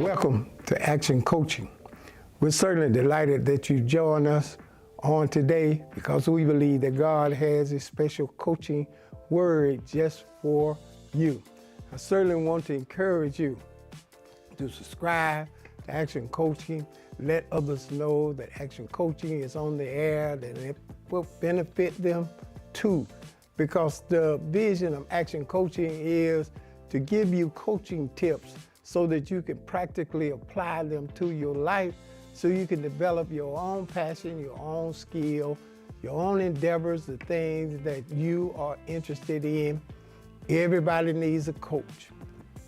Welcome to Action Coaching. We're certainly delighted that you join us on today because we believe that God has a special coaching word just for you. I certainly want to encourage you to subscribe to Action Coaching. Let others know that Action Coaching is on the air, that it will benefit them too. Because the vision of Action Coaching is to give you coaching tips so that you can practically apply them to your life, so you can develop your own passion, your own skill, your own endeavors, the things that you are interested in. Everybody needs a coach.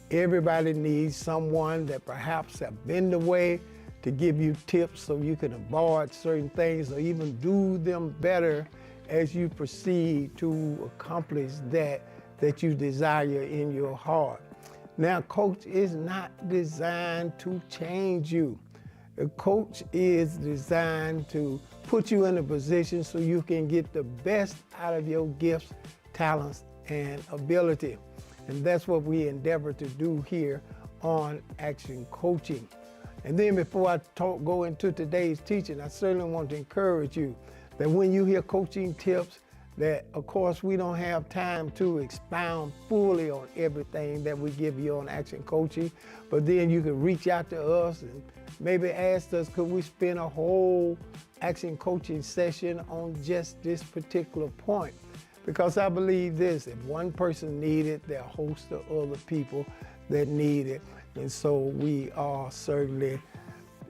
Everybody needs someone that perhaps have been the way to give you tips so you can avoid certain things or even do them better as you proceed to accomplish that you desire in your heart. Now, coach is not designed to change you. A coach is designed to put you in a position so you can get the best out of your gifts, talents, and ability. And that's what we endeavor to do here on Action Coaching. And then before I go into today's teaching, I certainly want to encourage you that when you hear coaching tips, that of course we don't have time to expound fully on everything that we give you on Action Coaching, but then you can reach out to us and maybe ask us, could we spend a whole Action Coaching session on just this particular point? Because I believe this, if one person needs it, there are a host of other people that need it. And so we are certainly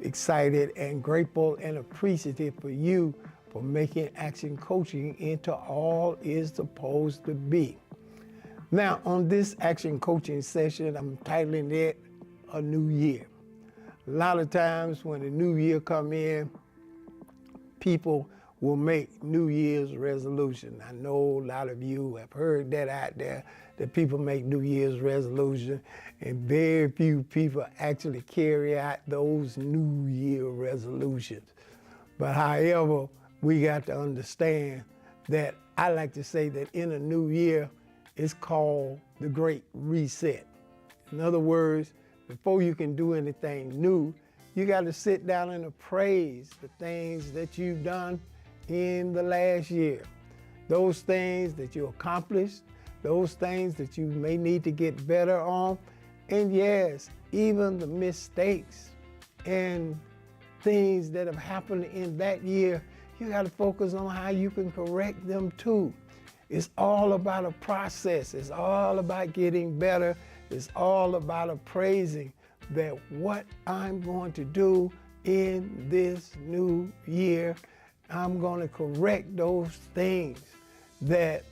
excited and grateful and appreciative for you for making Action Coaching into all it's supposed to be. Now, on this Action Coaching session, I'm titling it A New Year. A lot of times when the new year come in, people will make New Year's resolution. I know a lot of you have heard that out there, that people make New Year's resolution, and very few people actually carry out those New Year resolutions. But however, we got to understand that I like to say that in a new year, it's called the Great Reset. In other words, before you can do anything new, you got to sit down and appraise the things that you've done in the last year. Those things that you accomplished, those things that you may need to get better on, and yes, even the mistakes and things that have happened in that year, you got to focus on how you can correct them too. It's all about a process. It's all about getting better. It's all about appraising that what I'm going to do in this new year, I'm going to correct those things that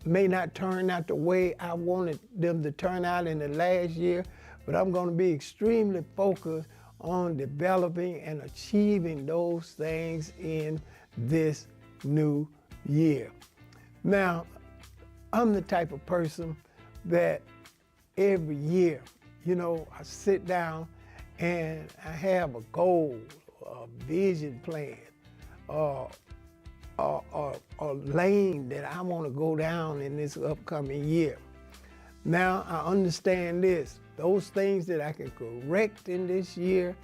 may not turn out the way I wanted them to turn out in the last year, but I'm going to be extremely focused on developing and achieving those things in this new year. Now, I'm the type of person that every year, I sit down and I have a goal, a vision plan, a lane that I want to go down in this upcoming year. Now, I understand this. Those things that I can correct in this year,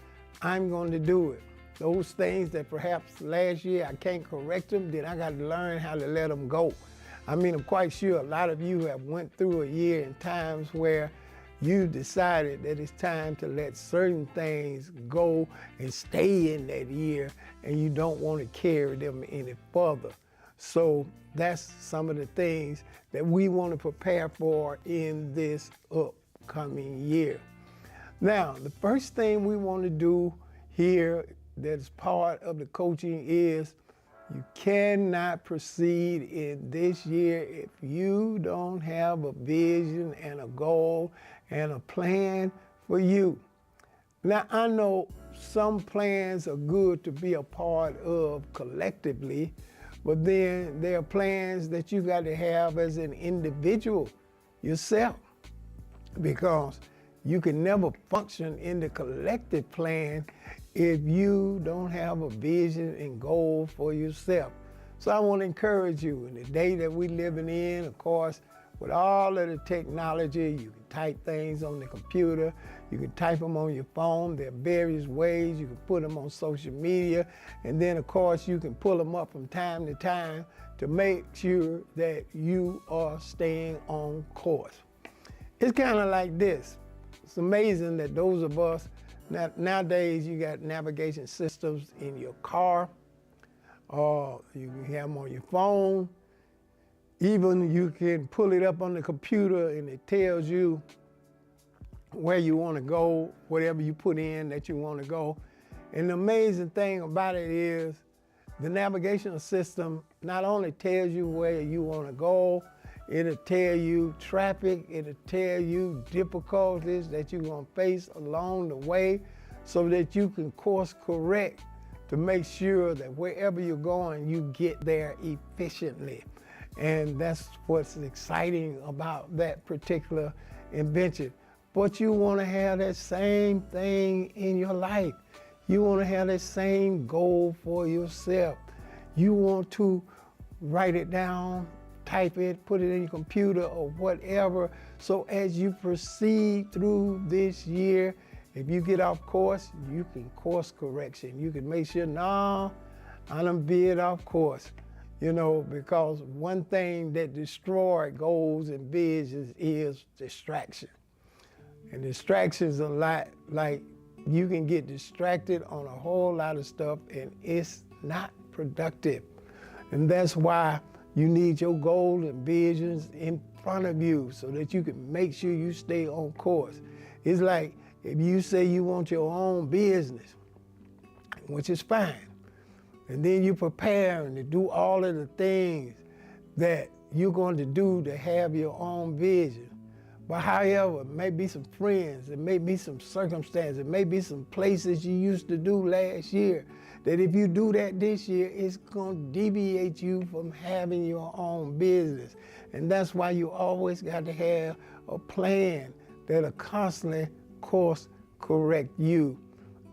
I'm going to do it. Those things that perhaps last year I can't correct them, then I got to learn how to let them go. I mean, I'm quite sure a lot of you have went through a year in times where you decided that it's time to let certain things go and stay in that year, and you don't want to carry them any further. So that's some of the things that we want to prepare for in this upcoming year. Now, the first thing we want to do here that's part of the coaching is you cannot proceed in this year if you don't have a vision and a goal and a plan for you. Now, I know some plans are good to be a part of collectively, but then there are plans that you got to have as an individual yourself, because you can never function in the collective plan if you don't have a vision and goal for yourself. So I want to encourage you in the day that we're living in. Of course, with all of the technology. You can type things on the computer. You can type them on your phone. There are various ways. You can put them on social media. And then, of course, you can pull them up from time to time to make sure that you are staying on course. It's kind of like this. It's amazing that those of us, nowadays you got navigation systems in your car, or you can have them on your phone. Even you can pull it up on the computer and it tells you where you want to go, whatever you put in that you want to go. And the amazing thing about it is the navigational system not only tells you where you want to go, it'll tell you traffic, it'll tell you difficulties that you're going to face along the way so that you can course correct to make sure that wherever you're going, you get there efficiently. And that's what's exciting about that particular invention. But you want to have that same thing in your life. You want to have that same goal for yourself. You want to write it down, type it, put it in your computer or whatever. So as you proceed through this year, if you get off course, you can course correction. You can make sure, no, I done veered off course. You know, because one thing that destroys goals and visions is distraction. And distractions a lot, like you can get distracted on a whole lot of stuff and it's not productive. And that's why you need your goals and visions in front of you so that you can make sure you stay on course. It's like if you say you want your own business, which is fine, and then you prepare and to do all of the things that you're going to do to have your own vision. But however, it may be some friends, it may be some circumstances, it may be some places you used to do last year, that if you do that this year, it's going to deviate you from having your own business. And that's why you always got to have a plan that'll constantly course correct you.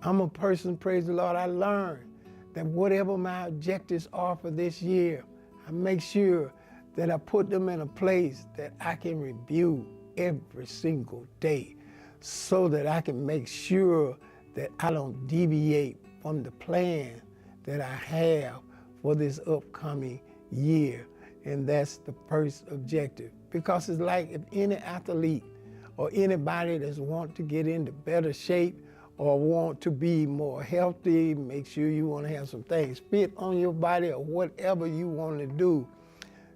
I'm a person, praise the Lord, I learned that whatever my objectives are for this year, I make sure that I put them in a place that I can review every single day so that I can make sure that I don't deviate from the plan that I have for this upcoming year. And that's the first objective. Because it's like if any athlete or anybody that's want to get into better shape or want to be more healthy, make sure you want to have some things fit on your body or whatever you want to do,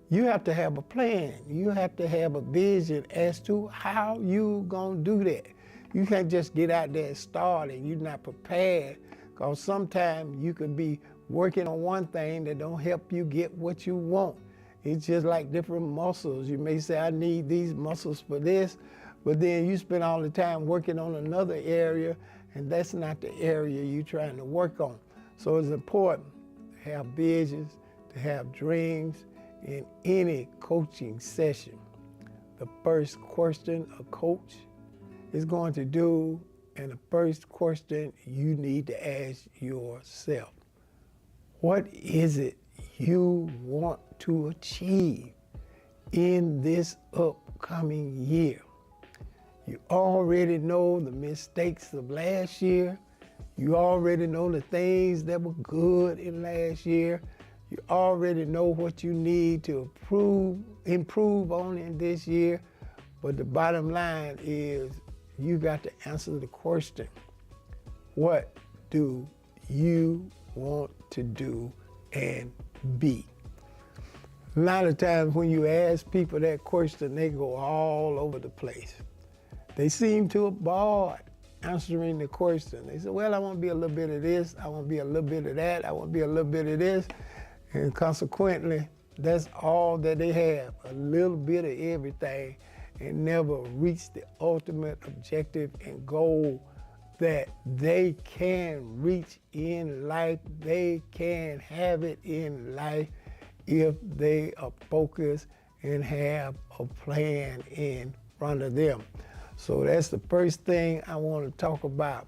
you have to have a plan. You have to have a vision as to how you gonna do that. You can't just get out there and start and you're not prepared, because sometimes you could be working on one thing that don't help you get what you want. It's just like different muscles. You may say, I need these muscles for this, but then you spend all the time working on another area, and that's not the area you're trying to work on. So it's important to have visions, to have dreams in any coaching session. The first question a coach is going to do, and the first question you need to ask yourself, what is it you want to achieve in this upcoming year? You already know the mistakes of last year. You already know the things that were good in last year. You already know what you need to improve on in this year. But the bottom line is you got to answer the question, what do you want to do and be? A lot of times when you ask people that question, they go all over the place. They seem to avoid answering the question. They say, well, I want to be a little bit of this, I want to be a little bit of that, I want to be a little bit of this. And consequently, that's all that they have, a little bit of everything, and never reach the ultimate objective and goal that they can reach in life. They can have it in life if they are focused and have a plan in front of them. So that's the first thing I want to talk about,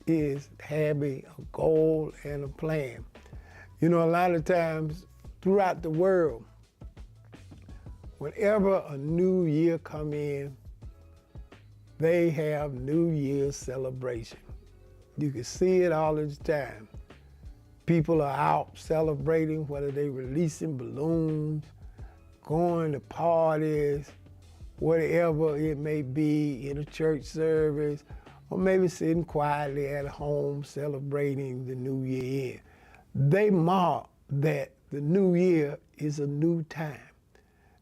is having a goal and a plan. You know, a lot of times throughout the world, Whenever a new year come in, they have New Year's celebration. You can see it all the time. People are out celebrating, whether they releasing balloons, going to parties, whatever it may be, in a church service, or maybe sitting quietly at home celebrating the new year in. They mark that the new year is a new time.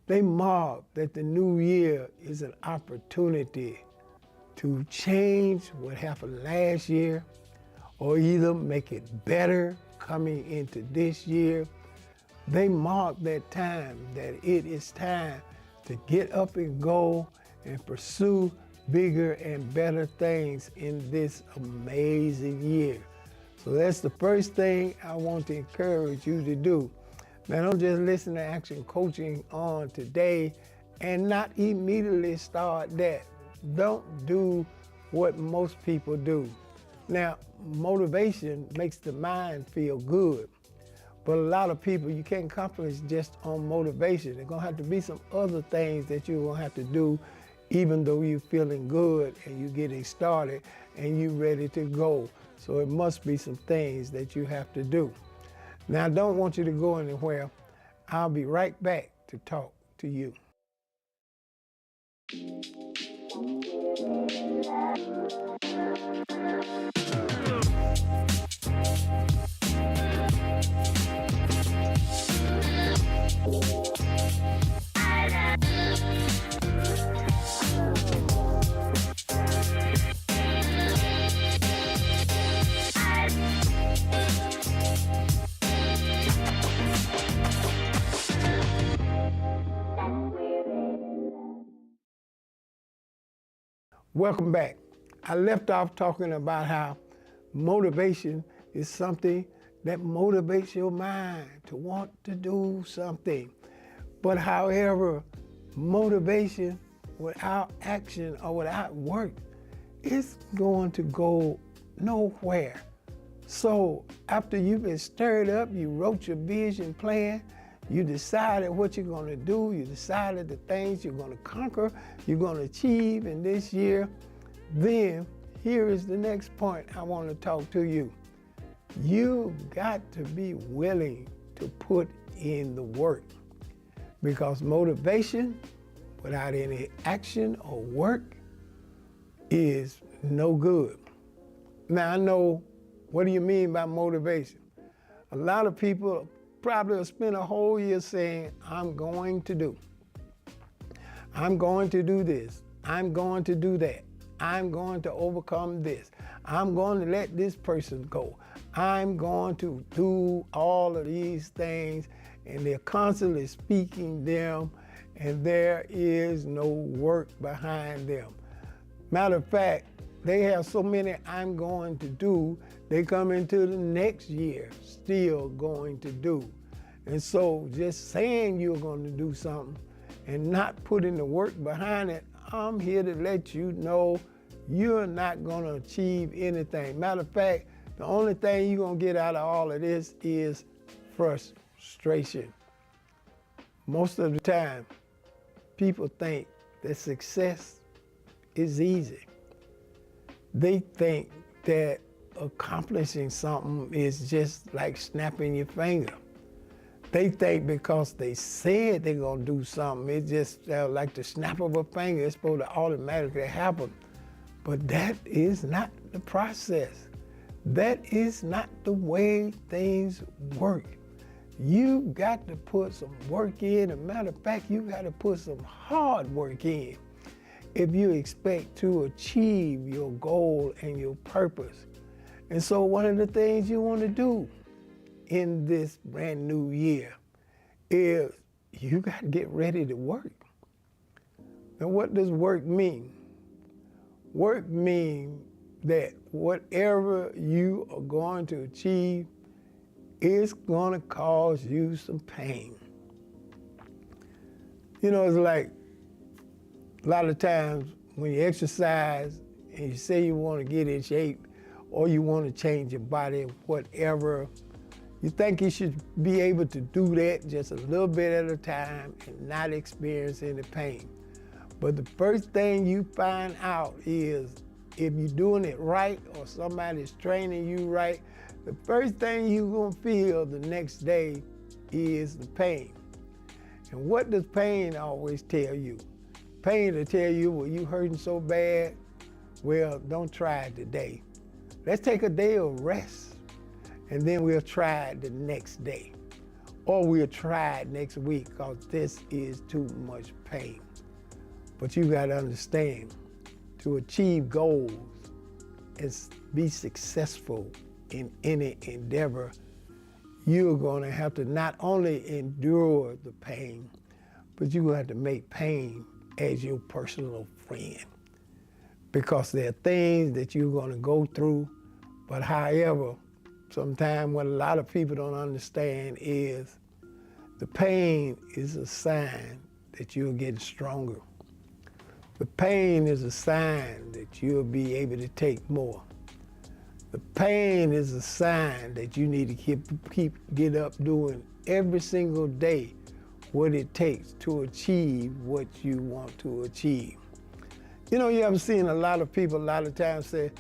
They mark that the new year is an opportunity to change what happened last year, or either make it better coming into this year. They mark that time, that it is time to get up and go and pursue bigger and better things in this amazing year. So that's the first thing I want to encourage you to do. Now, don't just listen to Action Coaching on today and not immediately start that. Don't do what most people do. Now, motivation makes the mind feel good, but a lot of people, you can't accomplish just on motivation. There's gonna have to be some other things that you're gonna have to do, even though you're feeling good and you're getting started and you're ready to go. So it must be some things that you have to do. Now, I don't want you to go anywhere. I'll be right back to talk to you. Welcome back. I left off talking about how motivation is something that motivates your mind to want to do something. But however, motivation without action or without work is going to go nowhere. So after you've been stirred up, you wrote your vision plan, you decided what you're going to do, you decided the things you're going to conquer, you're going to achieve in this year, then here is the next point I want to talk to you. You've got to be willing to put in the work, because motivation without any action or work is no good. Now, I know, what do you mean by motivation? A lot of people probably will spend a whole year saying, I'm going to do this, I'm going to do that, I'm going to overcome this, I'm going to let this person go, I'm going to do all of these things, and they're constantly speaking them, and there is no work behind them. Matter of fact, they have so many I'm going to do, they come into the next year still going to do. And so just saying you're going to do something and not putting the work behind it, I'm here to let you know you're not going to achieve anything. Matter of fact, the only thing you're going to get out of all of this is frustration. Most of the time, people think that success is easy. They think that accomplishing something is just like snapping your finger. They think because they said they're gonna do something, it's just like the snap of a finger, it's supposed to automatically happen. But that is not the process. That is not the way things work. You got to put some work in. As a matter of fact, you got to put some hard work in if you expect to achieve your goal and your purpose. And so one of the things you want to do in this brand new year is you got to get ready to work. Now, what does work mean? Work means that whatever you are going to achieve is going to cause you some pain. You know, it's like a lot of times when you exercise and you say you want to get in shape or you want to change your body, whatever, You think you should be able to do that just a little bit at a time and not experience any pain. But the first thing you find out is if you're doing it right or somebody's training you right, the first thing you're gonna feel the next day is the pain. And what does pain always tell you? Pain will tell you, well, you hurting so bad, well, don't try it today. Let's take a day of rest, and then we'll try it the next day. Or we'll try it next week, because this is too much pain. But you gotta understand, to achieve goals and be successful in any endeavor, you're gonna have to not only endure the pain, but you're gonna have to make pain as your personal friend. Because there are things that you're gonna go through, but however, sometimes what a lot of people don't understand is the pain is a sign that you're getting stronger. The pain is a sign that you'll be able to take more. The pain is a sign that you need to get up doing every single day what it takes to achieve what you want to achieve. You know, you ever seen a lot of people a lot of times say,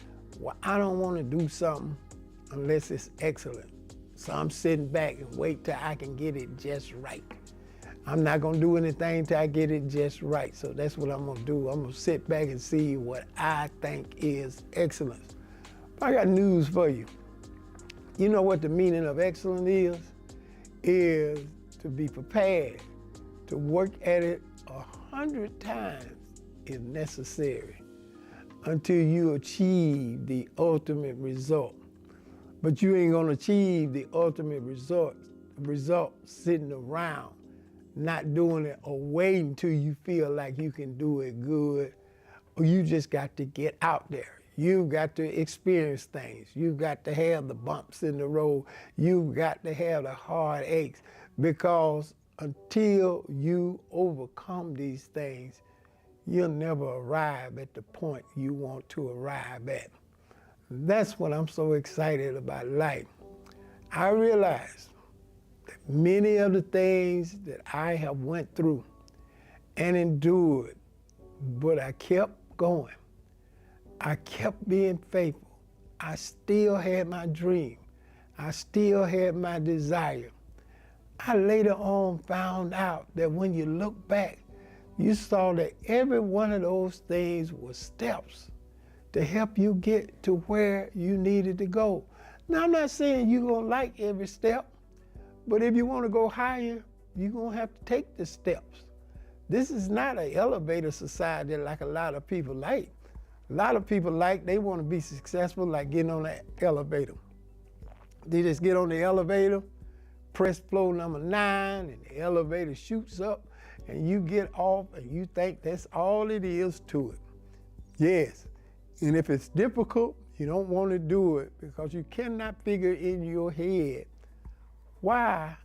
well, I don't want to do something unless it's excellent. So I'm sitting back and wait till I can get it just right. I'm not gonna do anything till I get it just right. So that's what I'm gonna do. I'm gonna sit back and see what I think is excellence. But I got news for you. You know what the meaning of excellence is? Is to be prepared, to work at it 100 times if necessary until you achieve the ultimate result. But you ain't gonna achieve the ultimate result sitting around, not doing it or waiting till you feel like you can do it good. Or you just got to get out there. You've got to experience things. You've got to have the bumps in the road. You've got to have the hard aches, because until you overcome these things, you'll never arrive at the point you want to arrive at. That's what I'm so excited about life. I realize that many of the things that I have went through and endured, but I kept going. I kept being faithful. I still had my dream. I still had my desire. I later on found out that when you look back, you saw that every one of those things was steps to help you get to where you needed to go. Now, I'm not saying you're gonna like every step, but if you wanna go higher, you're gonna have to take the steps. This is not an elevator society like a lot of people like. A lot of people they wanna be successful like getting on that elevator. They just get on the elevator, press floor number 9, and the elevator shoots up, and you get off, and you think that's all it is to it. Yes, and if it's difficult, you don't want to do it because you cannot figure in your head why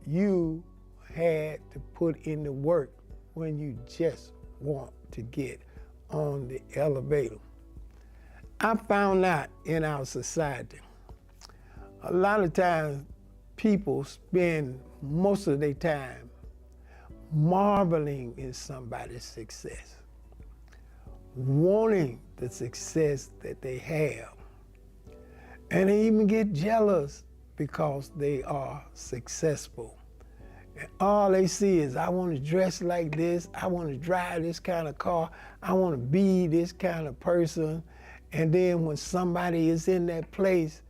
you had to put in the work when you just want to get on the elevator. I found out in our society, a lot of times people spend most of their time marveling in somebody's success, wanting the success that they have. And they even get jealous because they are successful. And all they see is, I want to dress like this, I want to drive this kind of car, I want to be this kind of person. And then when somebody is in that place,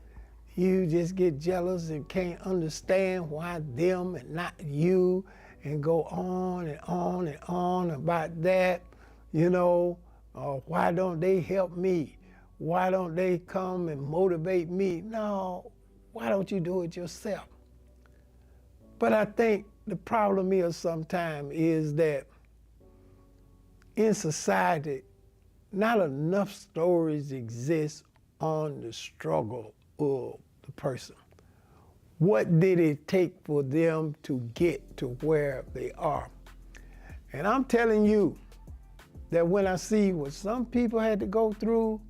you just get jealous and can't understand why them and not you, and go on and on and on about that, you know. Why don't they help me? Why don't they come and motivate me? No, why don't you do it yourself? But I think the problem is sometimes is that in society, not enough stories exist on the struggle of the person. What did it take for them to get to where they are? And I'm telling you that when I see what some people had to go through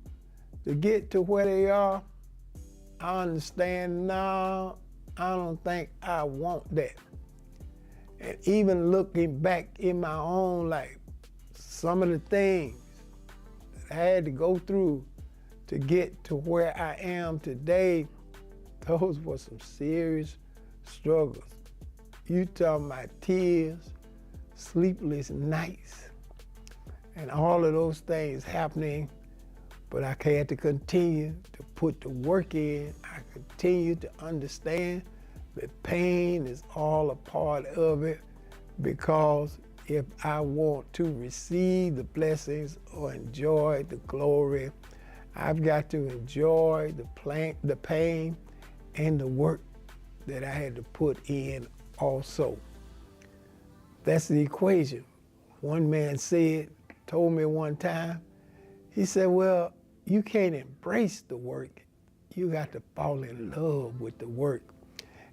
to get to where they are, I understand now I don't think I want that. And even looking back in my own life, some of the things that I had to go through to get to where I am today, those were some serious struggles. You talking about tears, sleepless nights, and all of those things happening, but I had to continue to put the work in. I continue to understand that pain is all a part of it, because if I want to receive the blessings or enjoy the glory, I've got to enjoy the pain and the work that I had to put in also. That's the equation. One man told me one time, he said, well, you can't embrace the work. You got to fall in love with the work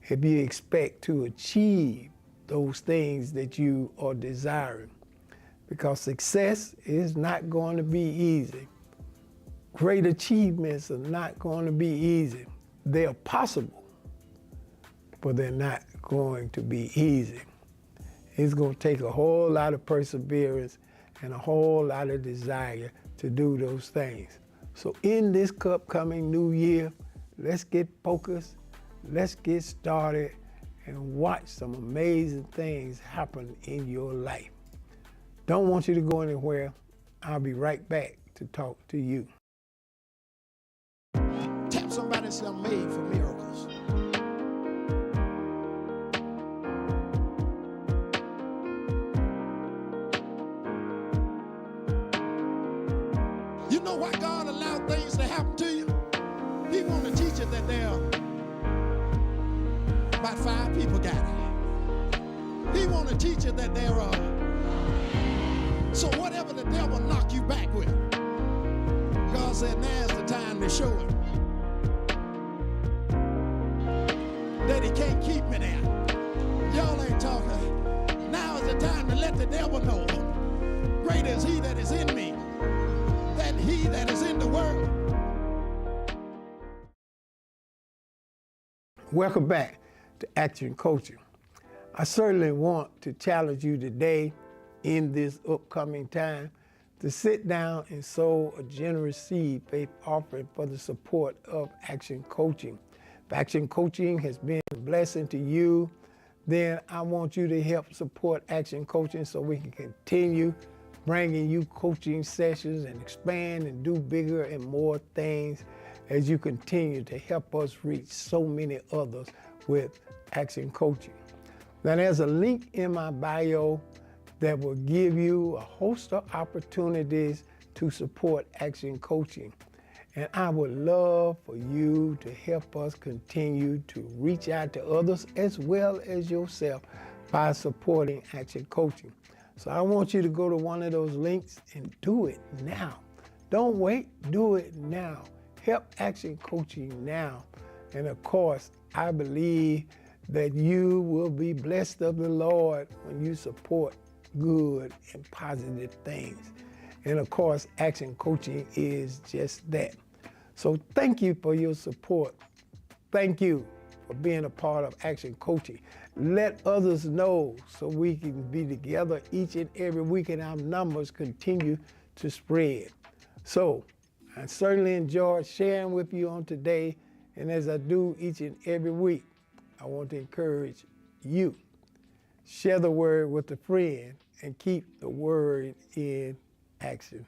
if you expect to achieve those things that you are desiring. Because success is not going to be easy. Great achievements are not going to be easy. They're possible, but they're not going to be easy. It's going to take a whole lot of perseverance and a whole lot of desire to do those things. So in this upcoming new year, let's get focused, let's get started, and watch some amazing things happen in your life. Don't want you to go anywhere. I'll be right back to talk to you. Tap somebody and say, I'm made for miracles. You know why God allowed things to happen to you? He want to teach you that there are about 5 people got it. He want to teach you that there are. So whatever the devil knock you back with, God said, now's the time to show it. That he can't keep me there. Y'all ain't talking. Now is the time to let the devil know. Greater is he that is in me than he that is in the world. Welcome back to Action Coaching. I certainly want to challenge you today in this upcoming time to sit down and sow a generous seed faith offering for the support of Action Coaching. If Action Coaching has been a blessing to you, then I want you to help support Action Coaching so we can continue bringing you coaching sessions and expand and do bigger and more things as you continue to help us reach so many others with Action Coaching. Now, there's a link in my bio that will give you a host of opportunities to support Action Coaching. And I would love for you to help us continue to reach out to others as well as yourself by supporting Action Coaching. So I want you to go to one of those links and do it now. Don't wait, do it now. Help Action Coaching now. And of course, I believe that you will be blessed of the Lord when you support good and positive things. And of course, Action Coaching is just that. So thank you for your support. Thank you for being a part of Action Coaching. Let others know so we can be together each and every week and our numbers continue to spread. So I certainly enjoyed sharing with you on today. And as I do each and every week, I want to encourage you. Share the word with a friend and keep the word in action.